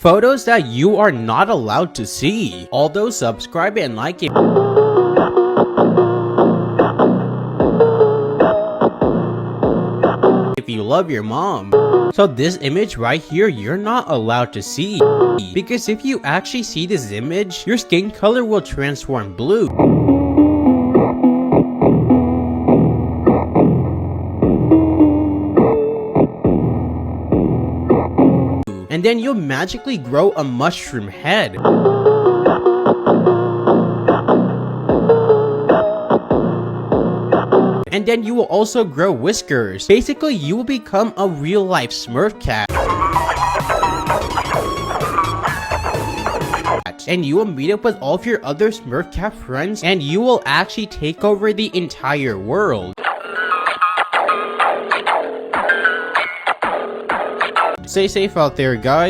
Photos that you are not allowed to see. Although subscribe and like it. If you love your mom. So this image right here, you're not allowed to see. Because if you actually see this image, your skin color will transform blue. And then you'll magically grow a mushroom head. And then you will also grow whiskers. Basically, you will become a real-life Smurf cat. And you will meet up with all of your other Smurf cat friends, and you will actually take over the entire world. Stay safe out there, guys.